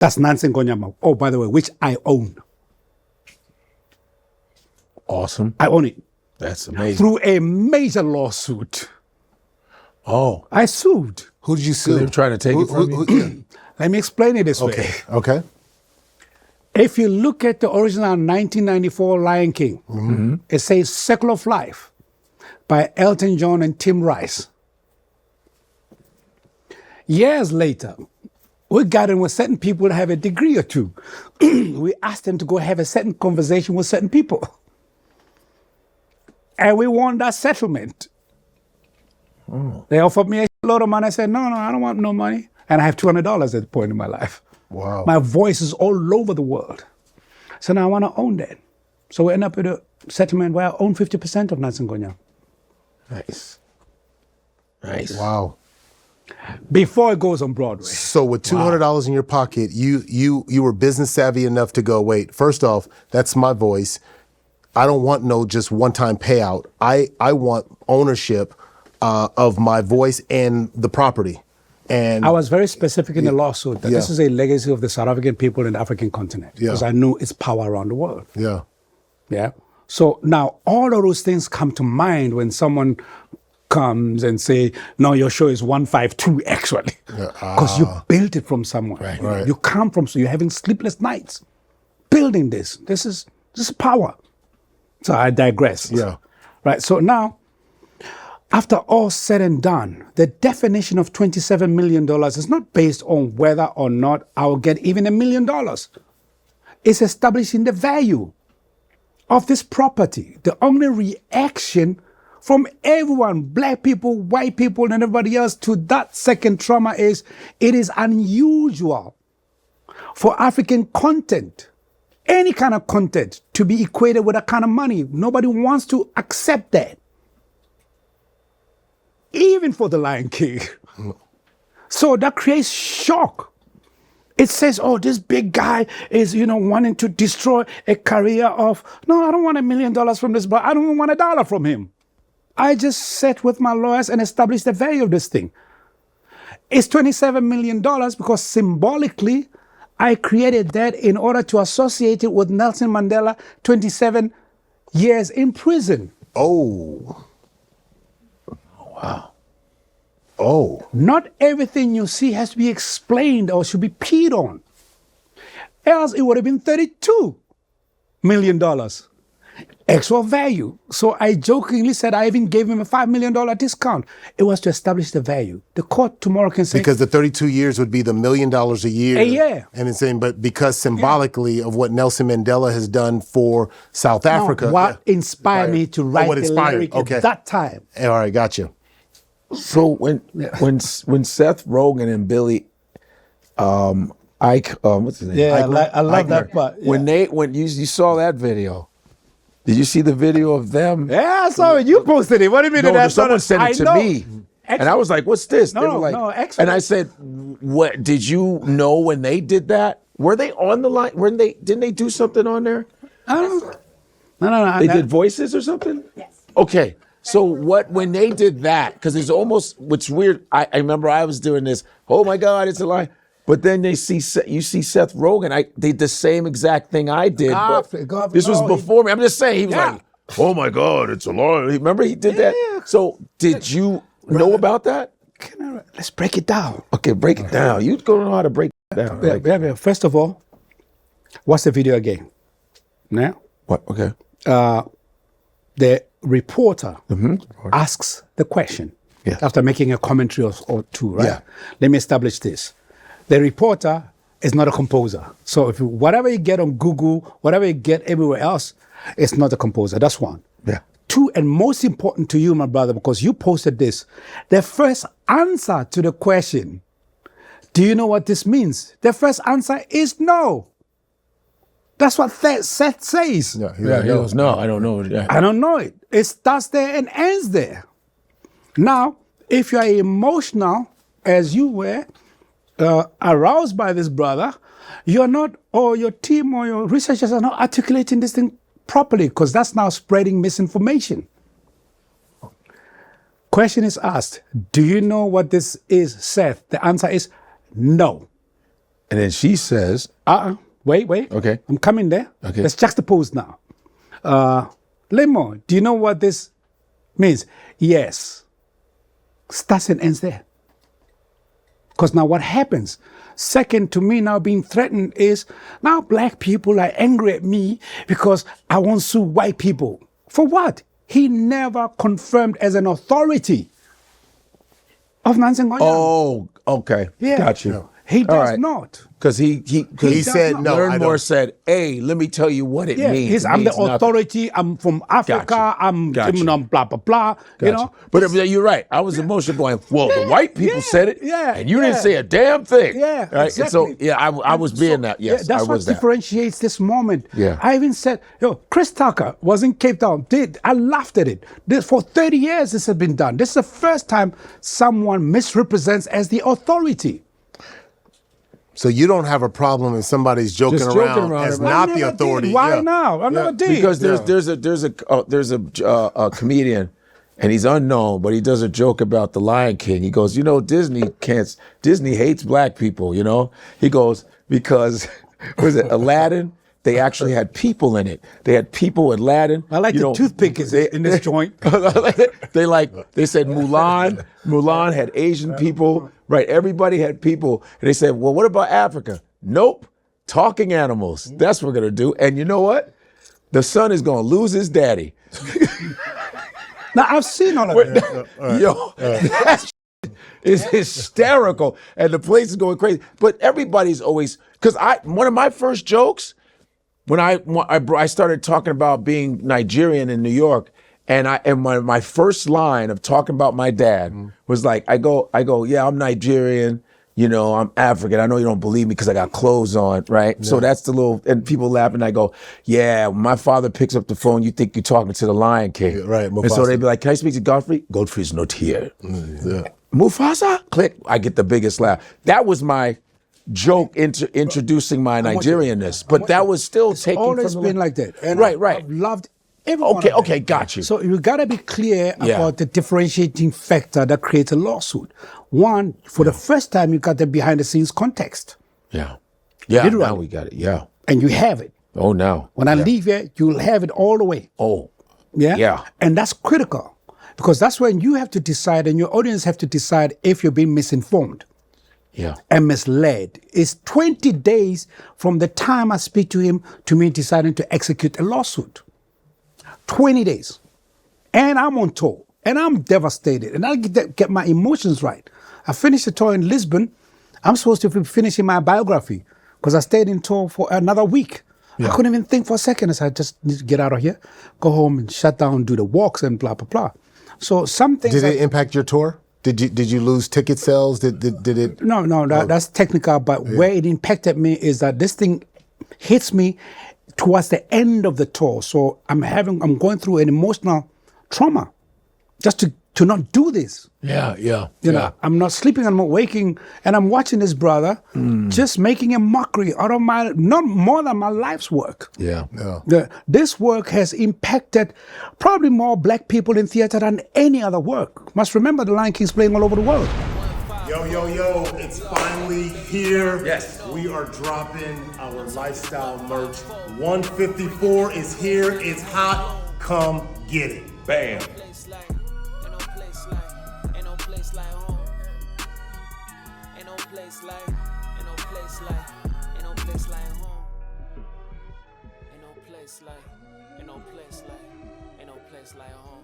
That's Nancy Ingonyama. Oh, by the way, which I own. Awesome. I own it. That's amazing. Through a major lawsuit. Oh. I sued. Who did you sue? They were trying to take it from you? Let me explain it this way. Okay. If you look at the original 1994 Lion King, it says Circle of Life by Elton John and Tim Rice. Years later, we got in with certain people that have a degree or two. We asked them to go have a certain conversation with certain people. And we won that settlement. Oh. They offered me a lot of money. I said, no, I don't want no money. And I have $200 at the point in my life. Wow. My voice is all over the world. So now I want to own that. So we end up with a settlement where I own 50% of Nancy Ingonyama. Nice. Nice. Wow. Before it goes on Broadway. So with $200 in your pocket, you were business savvy enough to go, wait, first off, that's my voice. I don't want no just one-time payout. I want ownership of my voice and the property. And I was very specific in the lawsuit that this is a legacy of the South African people in the African continent. Because I knew its power around the world. Yeah. Yeah. So now all of those things come to mind when someone comes and say, no, your show is 152 actually. Because you built it from somewhere. Right. You come from, so you're having sleepless nights building this. This is power. So I digress. Yeah. Right. So now, after all said and done, the definition of $27 million is not based on whether or not I'll get even $1 million. It's establishing the value of this property. The only reaction from everyone, black people, white people, and everybody else to that second trauma is, it is unusual for African content, any kind of content, to be equated with that kind of money. Nobody wants to accept that. Even for the Lion King. So that creates shock. It says, oh, this big guy is, wanting to destroy a career of, no, I don't want $1 million from this, but I don't want $1 from him. I just sat with my lawyers and established the value of this thing. It's $27 million because symbolically, I created that in order to associate it with Nelson Mandela, 27 years in prison. Oh. Wow. Oh. Not everything you see has to be explained or should be peed on. Else it would have been $32 million. Actual value. So I jokingly said I even gave him a $5 million discount. It was to establish the value. The court tomorrow can say... Because the 32 years would be the $1 million a year. A year. And it's saying, but because symbolically of what Nelson Mandela has done for South Africa... What inspired me to write the lyric at that time. All right, gotcha. So when Seth Rogen and Billy... what's his name? Yeah, I love that part. Yeah. When you saw that video... Did you see the video of them? Yeah, I saw it. You posted it. What do you mean? No, someone sent it to me. And I was like, what's this? No, and I said, what, did you know when they did that? Were they on the line? Didn't they do something on there? I don't know. No. They did voices or something? Yes. Okay. So when they did that, because it's almost, what's weird, I remember I was doing this, oh my God, it's a lie. But then you see Seth Rogen. They did the same exact thing I did. But this was before me. I'm just saying, he was like, oh my God, it's a lie. Remember he did that? So did you know about that? Let's break it down. Okay, break it down. You don't know how to break it down. First of all, what's the video again? Now? What? Okay. The reporter asks the question after making a commentary or two, right? Yeah. Let me establish this. The reporter is not a composer. So if whatever you get on Google, whatever you get everywhere else, it's not a composer. That's one. Yeah. Two, and most important to you, my brother, because you posted this, the first answer to the question, do you know what this means? The first answer is no. That's what Seth says. Yeah, he goes, no, I don't know. Yeah. I don't know it. It starts there and ends there. Now, if you are emotional, as you were, aroused by this brother, you're not, or your team or your researchers are not articulating this thing properly, because that's now spreading misinformation. Question is asked, do you know what this is, Seth? The answer is no. And then she says, Wait. Okay. I'm coming there. Okay. Let's juxtapose now. Lemo, do you know what this means? Yes. Starts and ends there. Because now what happens? Second to me now being threatened is now black people are angry at me because I won't sue white people. For what? He never confirmed as an authority of Nancy Ingonyama. oh, okay. Yeah. Got you. He All does right. not. Because he He said, not. no, I Learnmore don't. said, hey, let me tell you what it Yeah, means. It I'm the means nothing. authority. I'm from Africa. Gotcha. I'm Gotcha. you know, blah blah blah. You know, But you're right. I was emotional going, well, the white people said it, and you didn't yeah. say a damn thing. Yeah, Right? exactly. And so, yeah, I was being that. Yes, that's I was what that. differentiates this moment. Yeah. I even said, Chris Tucker was in Cape Town. I laughed at it. For 30 years, this has been done. This is the first time someone misrepresents as the authority. So you don't have a problem if somebody's joking Just joking around around as about it. not I the never authority. did. Why Yeah. now? I never did. Because there's a comedian, and he's unknown, but he does a joke about the Lion King. He goes, Disney hates black people. He goes, because was it Aladdin? They actually had people in it. They had people in Aladdin. I like the toothpick in this joint. They said Mulan had Asian people, right? Everybody had people. And they said, well, what about Africa? Nope. Talking animals. That's what we're going to do. And you know what? The son is going to lose his daddy. Now, I've seen all of that. Yo, that is hysterical. And the place is going crazy. But everybody's always, because one of my first jokes, when I started talking about being Nigerian in New York, and my first line of talking about my dad was like, I go, yeah, I'm Nigerian, I'm African. I know you don't believe me because I got clothes on, right? Yeah. So that's and people laugh, and I go, yeah, when my father picks up the phone, you think you're talking to the Lion King. Yeah, right, Mufasa. And so they'd be like, can I speak to Godfrey? Godfrey's not here. Yeah. Mufasa? Click. I get the biggest laugh. That was my joke introducing my Nigerianness, but that was still taken from always the been like that. And right. I've loved everyone. Okay, got you. So you got to be clear about the differentiating factor that creates a lawsuit. One, for the first time, you got the behind the scenes context. Yeah. Literally. Now we got it. Yeah. And you have it. Oh, now. When I leave here, you'll have it all the way. Oh. Yeah? Yeah. And that's critical because that's when you have to decide and your audience have to decide if you're being misinformed. Yeah. And misled. It's 20 days from the time I speak to him to me deciding to execute a lawsuit. 20 days. And I'm on tour. And I'm devastated. And I get my emotions right. I finished the tour in Lisbon. I'm supposed to be finishing my biography because I stayed in tour for another week. Yeah. I couldn't even think for a second. I said, I just need to get out of here, go home and shut down, do the walks and blah, blah, blah. So some things... Did it impact your tour? Did you lose ticket sales? Did it? No, that's technical. But where it impacted me is that this thing hits me towards the end of the tour. So I'm going through an emotional trauma just to not do this. Yeah. You know, I'm not sleeping, I'm not waking, and I'm watching this brother just making a mockery out of not more than my life's work. Yeah. This work has impacted probably more black people in theater than any other work. Must remember the Lion King's playing all over the world. Yo, it's finally here. Yes. We are dropping our lifestyle merch. 154 is here. It's hot. Come get it. Bam. Ain't no place like home.